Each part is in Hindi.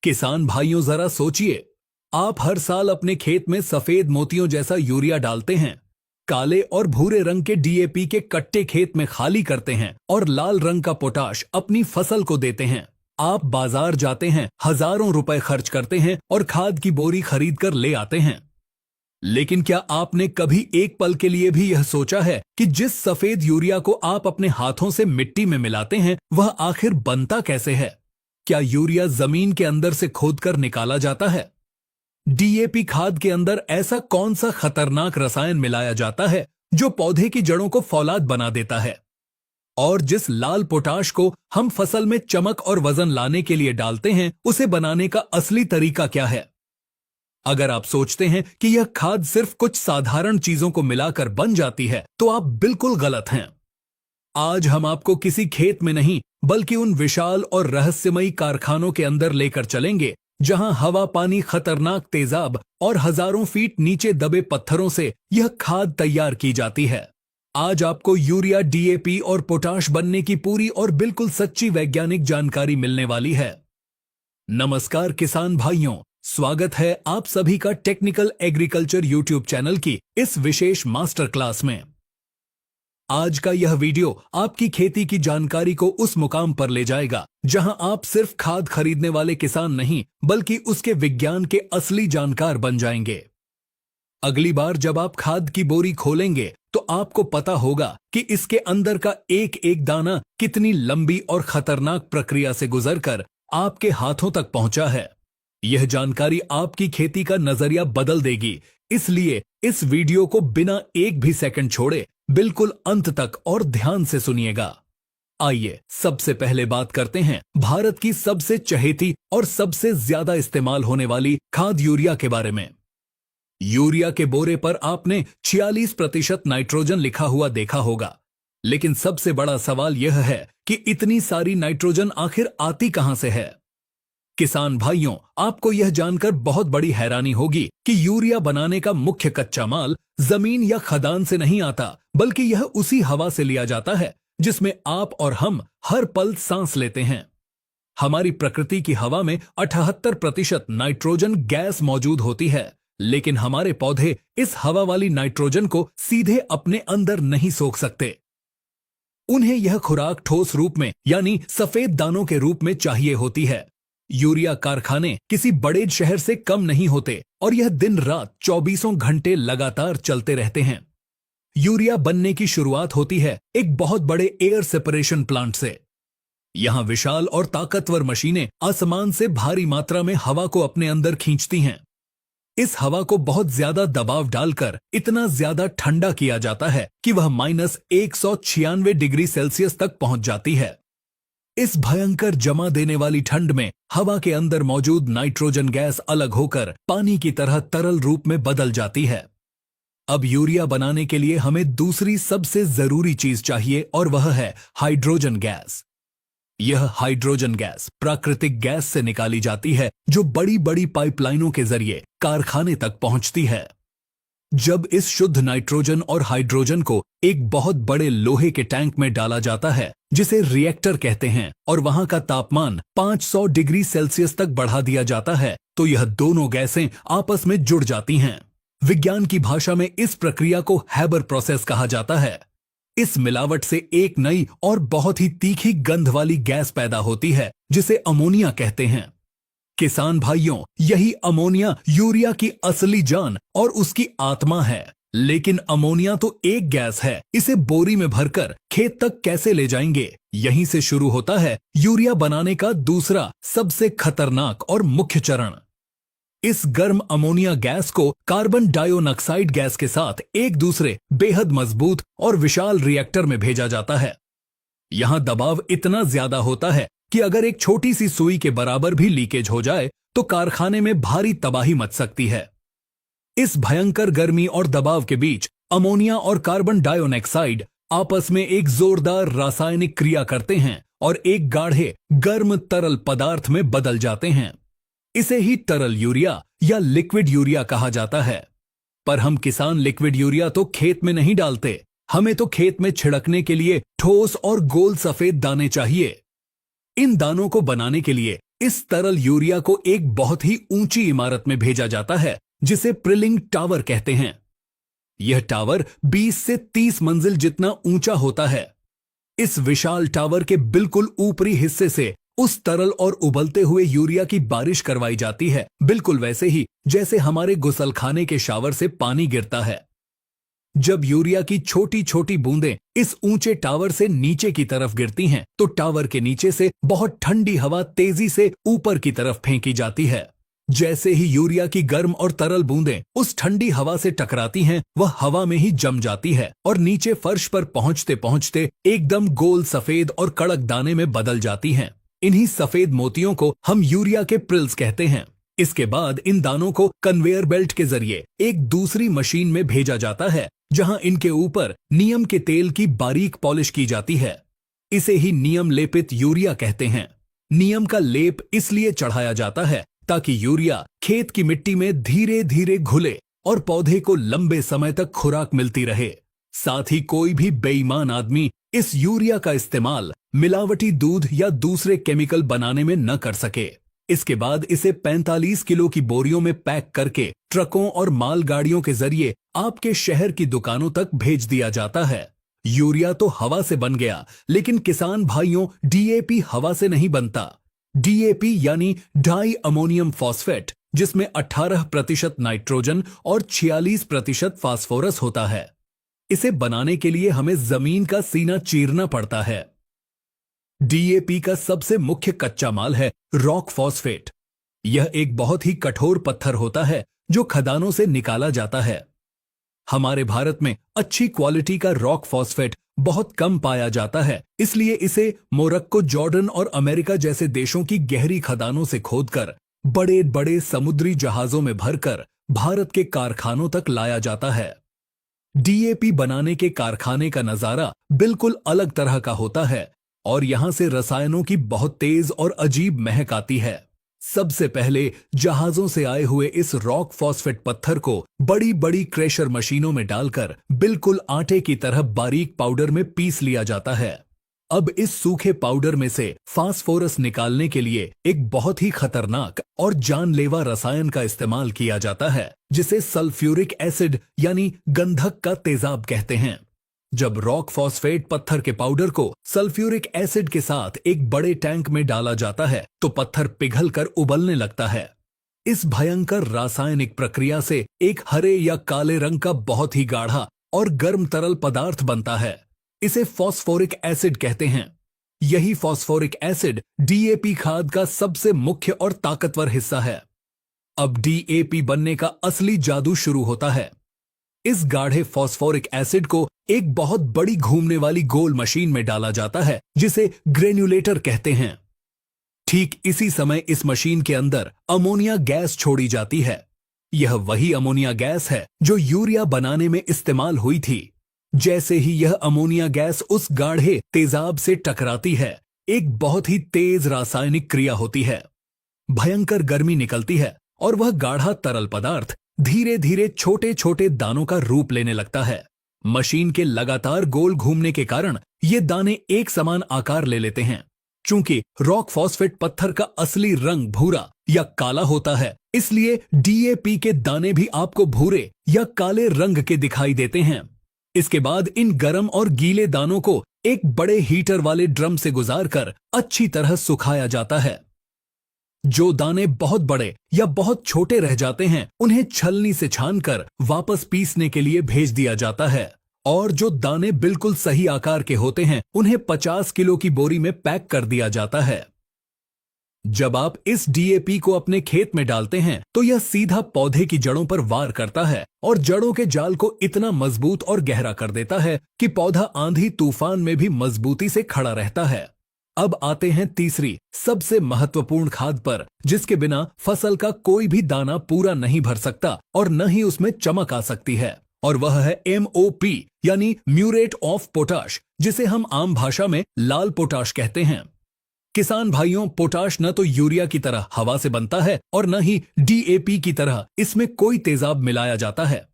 किसान भाइयों जरा सोचिए, आप हर साल अपने खेत में सफेद मोतियों जैसा यूरिया डालते हैं, काले और भूरे रंग के डीएपी के कट्टे खेत में खाली करते हैं और लाल रंग का पोटाश अपनी फसल को देते हैं। आप बाजार जाते हैं, हजारों रुपए खर्च करते हैं और खाद की बोरी खरीद कर ले आते हैं। लेकिन क्या आपने कभी एक पल के लिए भी यह सोचा है कि जिस सफेद यूरिया को आप अपने हाथों से मिट्टी में मिलाते हैं वह आखिर बनता कैसे है? क्या यूरिया जमीन के अंदर से खोदकर निकाला जाता है? डीएपी खाद के अंदर ऐसा कौन सा खतरनाक रसायन मिलाया जाता है जो पौधे की जड़ों को फौलाद बना देता है? और जिस लाल पोटाश को हम फसल में चमक और वजन लाने के लिए डालते हैं, उसे बनाने का असली तरीका क्या है? अगर आप सोचते हैं कि यह खाद सिर्फ कुछ साधारण चीजों को मिलाकर बन जाती है, तो आप बिल्कुल गलत हैं। आज हम आपको किसी खेत में नहीं, बल्कि उन विशाल और रहस्यमयी कारखानों के अंदर लेकर चलेंगे, जहां हवा, पानी, खतरनाक तेजाब और हजारों फीट नीचे दबे पत्थरों से यह खाद तैयार की जाती है। आज आपको यूरिया, डीएपी और पोटाश बनने की पूरी और बिल्कुल सच्ची वैज्ञानिक जानकारी मिलने वाली है। नमस्कार किसान भाइयों, स्वागत है आप सभी का टेक्निकल एग्रीकल्चर यूट्यूब चैनल की इस विशेष मास्टर क्लास में। आज का यह वीडियो आपकी खेती की जानकारी को उस मुकाम पर ले जाएगा जहां आप सिर्फ खाद खरीदने वाले किसान नहीं, बल्कि उसके विज्ञान के असली जानकार बन जाएंगे। अगली बार जब आप खाद की बोरी खोलेंगे तो आपको पता होगा कि इसके अंदर का एक एक दाना कितनी लंबी और खतरनाक प्रक्रिया से गुजरकर आपके हाथों तक पहुंचा है। यह जानकारी आपकी खेती का नजरिया बदल देगी, इसलिए इस वीडियो को बिना एक भी सेकंड छोड़े बिल्कुल अंत तक और ध्यान से सुनिएगा। आइए सबसे पहले बात करते हैं भारत की सबसे चहेती और सबसे ज्यादा इस्तेमाल होने वाली खाद यूरिया के बारे में। यूरिया के बोरे पर आपने 46% नाइट्रोजन लिखा हुआ देखा होगा, लेकिन सबसे बड़ा सवाल यह है कि इतनी सारी नाइट्रोजन आखिर आती कहां से है? किसान भाइयों, आपको यह जानकर बहुत बड़ी हैरानी होगी कि यूरिया बनाने का मुख्य कच्चा माल जमीन या खदान से नहीं आता, बल्कि यह उसी हवा से लिया जाता है जिसमें आप और हम हर पल सांस लेते हैं। हमारी प्रकृति की हवा में 78% नाइट्रोजन गैस मौजूद होती है, लेकिन हमारे पौधे इस हवा वाली नाइट्रोजन को सीधे अपने अंदर नहीं सोख सकते। उन्हें यह खुराक ठोस रूप में यानी सफेद दानों के रूप में चाहिए होती है। यूरिया कारखाने किसी बड़े शहर से कम नहीं होते और यह दिन रात 24 घंटे लगातार चलते रहते हैं। यूरिया बनने की शुरुआत होती है एक बहुत बड़े एयर सेपरेशन प्लांट से। यहां विशाल और ताकतवर मशीनें आसमान से भारी मात्रा में हवा को अपने अंदर खींचती हैं। इस हवा को बहुत ज्यादा दबाव डालकर इतना ज्यादा ठंडा किया जाता है कि वह -196 डिग्री सेल्सियस तक पहुंच जाती है। इस भयंकर जमा देने वाली ठंड में हवा के अंदर मौजूद नाइट्रोजन गैस अलग होकर पानी की तरह तरल रूप में बदल जाती है। अब यूरिया बनाने के लिए हमें दूसरी सबसे जरूरी चीज चाहिए और वह है हाइड्रोजन गैस। यह हाइड्रोजन गैस प्राकृतिक गैस से निकाली जाती है जो बड़ी बड़ी पाइपलाइनों के जरिए कारखाने तक पहुंचती है। जब इस शुद्ध नाइट्रोजन और हाइड्रोजन को एक बहुत बड़े लोहे के टैंक में डाला जाता है, जिसे रिएक्टर कहते हैं, और वहां का तापमान 500 डिग्री सेल्सियस तक बढ़ा दिया जाता है, तो यह दोनों गैसें आपस में जुड़ जाती हैं। विज्ञान की भाषा में इस प्रक्रिया को हैबर प्रोसेस कहा जाता है। इस मिलावट से एक नई और बहुत ही तीखी गंध वाली गैस पैदा होती है, जिसे अमोनिया कहते हैं। किसान भाइयों, यही अमोनिया यूरिया की असली जान और उसकी आत्मा है। लेकिन अमोनिया तो एक गैस है, इसे बोरी में भरकर खेत तक कैसे ले जाएंगे? यहीं से शुरू होता है यूरिया बनाने का दूसरा सबसे खतरनाक और मुख्य चरण। इस गर्म अमोनिया गैस को कार्बन डाइऑक्साइड गैस के साथ एक दूसरे बेहद मजबूत और विशाल रिएक्टर में भेजा जाता है। यहां दबाव इतना ज्यादा होता है कि अगर एक छोटी सी सुई के बराबर भी लीकेज हो जाए तो कारखाने में भारी तबाही मच सकती है। इस भयंकर गर्मी और दबाव के बीच अमोनिया और कार्बन डाइऑक्साइड आपस में एक जोरदार रासायनिक क्रिया करते हैं और एक गाढ़े गर्म तरल पदार्थ में बदल जाते हैं। इसे ही तरल यूरिया या लिक्विड यूरिया कहा जाता है। पर हम किसान लिक्विड यूरिया तो खेत में नहीं डालते, हमें तो खेत में छिड़कने के लिए ठोस और गोल सफेद दाने चाहिए। इन दानों को बनाने के लिए इस तरल यूरिया को एक बहुत ही ऊंची इमारत में भेजा जाता है जिसे प्रिलिंग टावर कहते हैं। यह टावर 20 से 30 मंजिल जितना ऊंचा होता है। इस विशाल टावर के बिल्कुल ऊपरी हिस्से से उस तरल और उबलते हुए यूरिया की बारिश करवाई जाती है, बिल्कुल वैसे ही जैसे हमारे गुसलखाने के शावर से पानी गिरता है। जब यूरिया की छोटी छोटी बूंदें इस ऊंचे टावर से नीचे की तरफ गिरती हैं, तो टावर के नीचे से बहुत ठंडी हवा तेजी से ऊपर की तरफ फेंकी जाती है। जैसे ही यूरिया की गर्म और तरल बूंदें उस ठंडी हवा से टकराती हैं, वह हवा में ही जम जाती है और नीचे फर्श पर पहुंचते पहुंचते एकदम गोल सफेद और कड़क दाने में बदल जाती हैं। इन्हीं सफेद मोतियों को हम यूरिया के प्रिल्स कहते हैं। इसके बाद इन दानों को कन्वेयर बेल्ट के जरिए एक दूसरी मशीन में भेजा जाता है, जहां इनके ऊपर नीम के तेल की बारीक पॉलिश की जाती है। इसे ही नीम लेपित यूरिया कहते हैं। नीम का लेप इसलिए चढ़ाया जाता है ताकि यूरिया खेत की मिट्टी में धीरे धीरे घुले और पौधे को लंबे समय तक खुराक मिलती रहे। साथ ही कोई भी बेईमान आदमी इस यूरिया का इस्तेमाल मिलावटी दूध या दूसरे केमिकल बनाने में न कर सके। इसके बाद इसे 45 किलो की बोरियों में पैक करके ट्रकों और मालगाड़ियों के जरिए आपके शहर की दुकानों तक भेज दिया जाता है। यूरिया तो हवा से बन गया, लेकिन किसान भाइयों, डीएपी हवा से नहीं बनता। डीएपी यानी डाई अमोनियम फॉस्फेट, जिसमें 18% नाइट्रोजन और 46% फास्फोरस होता है। इसे बनाने के लिए हमें जमीन का सीना चीरना पड़ता है। डीएपी का सबसे मुख्य कच्चा माल है रॉक फॉस्फेट। यह एक बहुत ही कठोर पत्थर होता है जो खदानों से निकाला जाता है। हमारे भारत में अच्छी क्वालिटी का रॉक फॉस्फेट बहुत कम पाया जाता है, इसलिए इसे मोरक्को, जॉर्डन और अमेरिका जैसे देशों की गहरी खदानों से खोदकर बड़े बड़े समुद्री जहाजों में भरकर भारत के कारखानों तक लाया जाता है। डीएपी बनाने के कारखाने का नजारा बिल्कुल अलग तरह का होता है और यहां से रसायनों की बहुत तेज और अजीब महक आती है। सबसे पहले जहाजों से आए हुए इस रॉक फॉस्फेट पत्थर को बड़ी बड़ी क्रेशर मशीनों में डालकर बिल्कुल आटे की तरह बारीक पाउडर में पीस लिया जाता है। अब इस सूखे पाउडर में से फास्फोरस निकालने के लिए एक बहुत ही खतरनाक और जानलेवा रसायन का इस्तेमाल किया जाता है, जिसे सल्फ्यूरिक एसिड यानी गंधक का तेजाब कहते हैं। जब रॉक फॉस्फेट पत्थर के पाउडर को सल्फ्यूरिक एसिड के साथ एक बड़े टैंक में डाला जाता है, तो पत्थर पिघलकर उबलने लगता है। इस भयंकर रासायनिक प्रक्रिया से एक हरे या काले रंग का बहुत ही गाढ़ा और गर्म तरल पदार्थ बनता है। इसे फॉस्फोरिक एसिड कहते हैं। यही फॉस्फोरिक एसिड डीएपी खाद का सबसे मुख्य और ताकतवर हिस्सा है। अब डीएपी बनने का असली जादू शुरू होता है। इस गाढ़े फॉस्फोरिक एसिड को एक बहुत बड़ी घूमने वाली गोल मशीन में डाला जाता है, जिसे ग्रेन्युलेटर कहते हैं। ठीक इसी समय इस मशीन के अंदर अमोनिया गैस छोड़ी जाती है। यह वही अमोनिया गैस है जो यूरिया बनाने में इस्तेमाल हुई थी। जैसे ही यह अमोनिया गैस उस गाढ़े तेजाब से टकराती है, एक बहुत ही तेज रासायनिक क्रिया होती है। भयंकर गर्मी निकलती है और वह गाढ़ा तरल पदार्थ धीरे धीरे छोटे छोटे दानों का रूप लेने लगता है। मशीन के लगातार गोल घूमने के कारण ये दाने एक समान आकार ले लेते हैं। चूंकि रॉक फॉस्फेट पत्थर का असली रंग भूरा या काला होता है, इसलिए डीएपी के दाने भी आपको भूरे या काले रंग के दिखाई देते हैं। इसके बाद इन गर्म और गीले दानों को एक बड़े हीटर वाले ड्रम से गुजारकर अच्छी तरह सुखाया जाता है। जो दाने बहुत बड़े या बहुत छोटे रह जाते हैं, उन्हें छलनी से छानकर वापस पीसने के लिए भेज दिया जाता है, और जो दाने बिल्कुल सही आकार के होते हैं, उन्हें 50 किलो की बोरी में पैक कर दिया जाता है। जब आप इस डीएपी को अपने खेत में डालते हैं, तो यह सीधा पौधे की जड़ों पर वार करता है और जड़ों के जाल को इतना मजबूत और गहरा कर देता है कि पौधा आंधी तूफान में भी मजबूती से खड़ा रहता है। अब आते हैं तीसरी सबसे महत्वपूर्ण खाद पर, जिसके बिना फसल का कोई भी दाना पूरा नहीं भर सकता और न ही उसमें चमक आ सकती है, और वह है MOP यानी म्यूरेट ऑफ पोटाश, जिसे हम आम भाषा में लाल पोटाश कहते हैं। किसान भाइयों, पोटाश न तो यूरिया की तरह हवा से बनता है और न ही डीएपी की तरह इसमें कोई तेजाब मिलाया जाता है।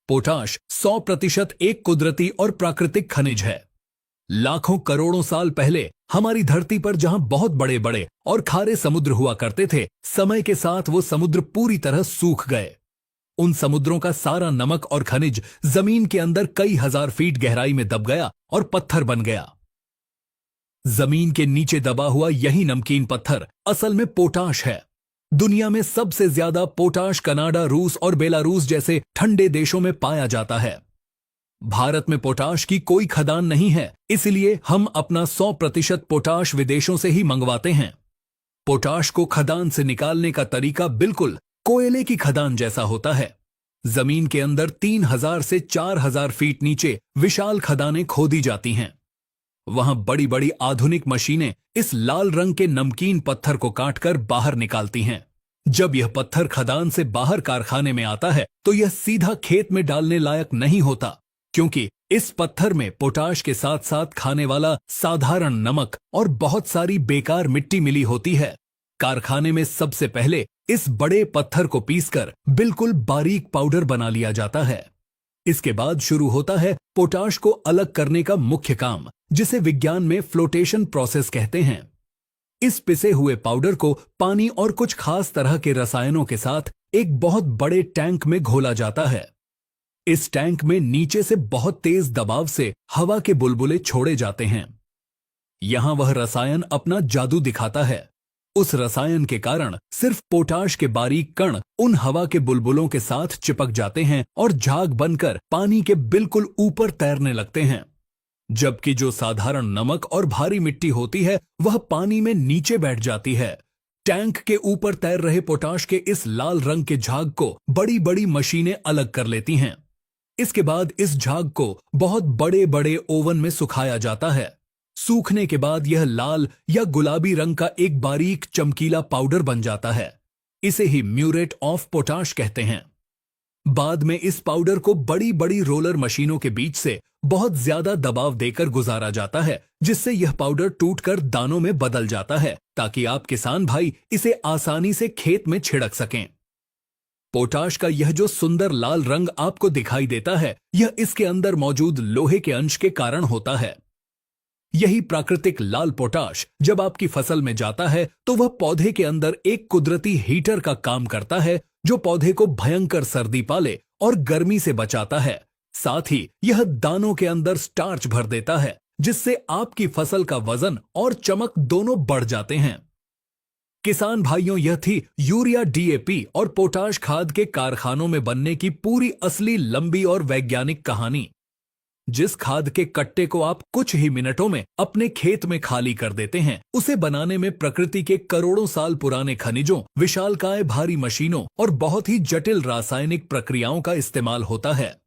पोटाश 100% एक कुदरती और प्राकृतिक खनिज है। लाखों करोड़ों साल पहले हमारी धरती पर जहां बहुत बड़े बड़े और खारे समुद्र हुआ करते थे, समय के साथ वो समुद्र पूरी तरह सूख गए। उन समुद्रों का सारा नमक और खनिज जमीन के अंदर कई हजार फीट गहराई में दब गया और पत्थर बन गया। जमीन के नीचे दबा हुआ यही नमकीन पत्थर असल में पोटाश है। दुनिया में सबसे ज्यादा पोटाश कनाडा, रूस और बेलारूस जैसे ठंडे देशों में पाया जाता है। भारत में पोटाश की कोई खदान नहीं है, इसलिए हम अपना 100% पोटाश विदेशों से ही मंगवाते हैं। पोटाश को खदान से निकालने का तरीका बिल्कुल कोयले की खदान जैसा होता है। जमीन के अंदर 3000 से 4000 फीट नीचे विशाल खदानें खोदी जाती हैं। वहां बड़ी बड़ी आधुनिक मशीनें इस लाल रंग के नमकीन पत्थर को काटकर बाहर निकालती हैं। जब यह पत्थर खदान से बाहर कारखाने में आता है तो यह सीधा खेत में डालने लायक नहीं होता, क्योंकि इस पत्थर में पोटाश के साथ साथ खाने वाला साधारण नमक और बहुत सारी बेकार मिट्टी मिली होती है। कारखाने में सबसे पहले इस बड़े पत्थर को पीसकर बिल्कुल बारीक पाउडर बना लिया जाता है। इसके बाद शुरू होता है पोटाश को अलग करने का मुख्य काम, जिसे विज्ञान में फ्लोटेशन प्रोसेस कहते हैं। इस पिसे हुए पाउडर को पानी और कुछ खास तरह के रसायनों के साथ एक बहुत बड़े टैंक में घोला जाता है। इस टैंक में नीचे से बहुत तेज दबाव से हवा के बुलबुले छोड़े जाते हैं। यहां वह रसायन अपना जादू दिखाता है। उस रसायन के कारण सिर्फ पोटाश के बारीक कण उन हवा के बुलबुलों के साथ चिपक जाते हैं और झाग बनकर पानी के बिल्कुल ऊपर तैरने लगते हैं। जबकि जो साधारण नमक और भारी मिट्टी होती है वह पानी में नीचे बैठ जाती है। टैंक के ऊपर तैर रहे पोटाश के इस लाल रंग के झाग को बड़ी बड़ी मशीनें अलग कर लेती हैं। इसके बाद इस झाग को बहुत बड़े बड़े ओवन में सुखाया जाता है। सूखने के बाद यह लाल या गुलाबी रंग का एक बारीक चमकीला पाउडर बन जाता है। इसे ही म्यूरेट ऑफ पोटाश कहते हैं। बाद में इस पाउडर को बड़ी बड़ी रोलर मशीनों के बीच से बहुत ज्यादा दबाव देकर गुजारा जाता है, जिससे यह पाउडर टूटकर दानों में बदल जाता है, ताकि आप किसान भाई इसे आसानी से खेत में छिड़क सकें। पोटाश का यह जो सुंदर लाल रंग आपको दिखाई देता है, यह इसके अंदर मौजूद लोहे के अंश के कारण होता है। यही प्राकृतिक लाल पोटाश जब आपकी फसल में जाता है तो वह पौधे के अंदर एक कुदरती हीटर का काम करता है, जो पौधे को भयंकर सर्दी पाले और गर्मी से बचाता है। साथ ही यह दानों के अंदर स्टार्च भर देता है, जिससे आपकी फसल का वजन और चमक दोनों बढ़ जाते हैं। किसान भाइयों, यह थी यूरिया, डीएपी और पोटाश खाद के कारखानों में बनने की पूरी असली लंबी और वैज्ञानिक कहानी। जिस खाद के कट्टे को आप कुछ ही मिनटों में अपने खेत में खाली कर देते हैं, उसे बनाने में प्रकृति के करोड़ों साल पुराने खनिजों, विशालकाय भारी मशीनों और बहुत ही जटिल रासायनिक प्रक्रियाओं का इस्तेमाल होता है।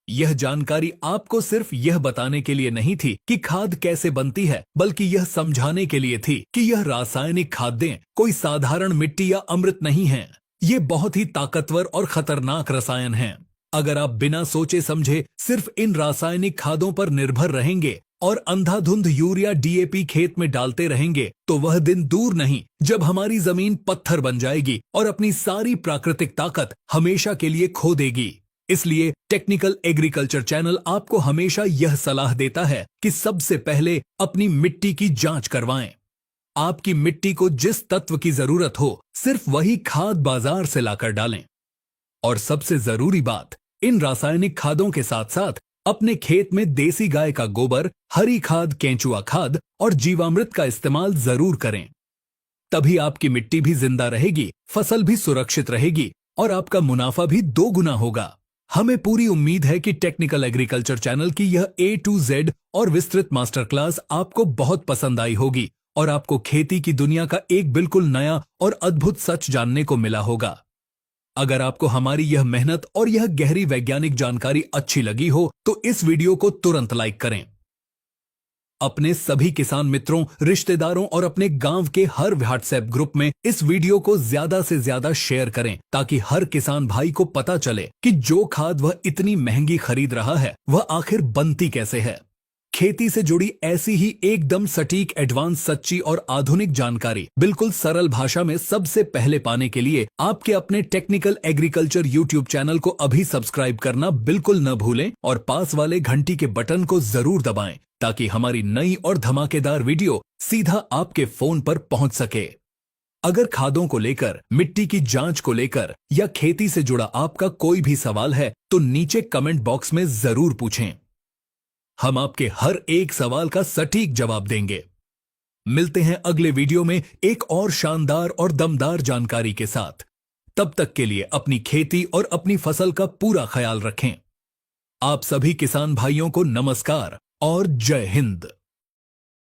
यह जानकारी आपको सिर्फ यह बताने के लिए नहीं थी कि खाद कैसे बनती है, बल्कि यह समझाने के लिए थी कि यह रासायनिक खाद्य कोई साधारण मिट्टी या अमृत नहीं है। ये बहुत ही ताकतवर और खतरनाक रसायन हैं। अगर आप बिना सोचे समझे सिर्फ इन रासायनिक खादों पर निर्भर रहेंगे और अंधाधुंध यूरिया, डीएपी खेत में डालते रहेंगे, तो वह दिन दूर नहीं जब हमारी जमीन पत्थर बन जाएगी और अपनी सारी प्राकृतिक ताकत हमेशा के लिए खो देगी। इसलिए टेक्निकल एग्रीकल्चर चैनल आपको हमेशा यह सलाह देता है कि सबसे पहले अपनी मिट्टी की जांच करवाएं। आपकी मिट्टी को जिस तत्व की जरूरत हो, सिर्फ वही खाद बाजार से लाकर डालें। और सबसे जरूरी बात, इन रासायनिक खादों के साथ साथ अपने खेत में देसी गाय का गोबर, हरी खाद, केंचुआ खाद और जीवामृत का इस्तेमाल जरूर करें। तभी आपकी मिट्टी भी जिंदा रहेगी, फसल भी सुरक्षित रहेगी और आपका मुनाफा भी 2 गुना होगा। हमें पूरी उम्मीद है कि टेक्निकल एग्रीकल्चर चैनल की यह A to Z और विस्तृत मास्टर क्लास आपको बहुत पसंद आई होगी और आपको खेती की दुनिया का एक बिल्कुल नया और अद्भुत सच जानने को मिला होगा। अगर आपको हमारी यह मेहनत और यह गहरी वैज्ञानिक जानकारी अच्छी लगी हो तो इस वीडियो को तुरंत लाइक करें। अपने सभी किसान मित्रों, रिश्तेदारों और अपने गांव के हर व्हाट्सएप ग्रुप में इस वीडियो को ज्यादा से ज्यादा शेयर करें, ताकि हर किसान भाई को पता चले कि जो खाद वह इतनी महंगी खरीद रहा है वह आखिर बनती कैसे है। खेती से जुड़ी ऐसी ही एकदम सटीक, एडवांस, सच्ची और आधुनिक जानकारी बिल्कुल सरल भाषा में सबसे पहले पाने के लिए आपके अपने टेक्निकल एग्रीकल्चर यूट्यूब चैनल को अभी सब्सक्राइब करना बिल्कुल न भूलें और पास वाले घंटी के बटन को जरूर दबाएं, ताकि हमारी नई और धमाकेदार वीडियो सीधा आपके फोन पर पहुंच सके। अगर खादों को लेकर, मिट्टी की जांच को लेकर या खेती से जुड़ा आपका कोई भी सवाल है तो नीचे कमेंट बॉक्स में जरूर पूछें। हम आपके हर एक सवाल का सटीक जवाब देंगे। मिलते हैं अगले वीडियो में एक और शानदार और दमदार जानकारी के साथ। तब तक के लिए अपनी खेती और अपनी फसल का पूरा ख्याल रखें। आप सभी किसान भाइयों को नमस्कार और जय हिंद।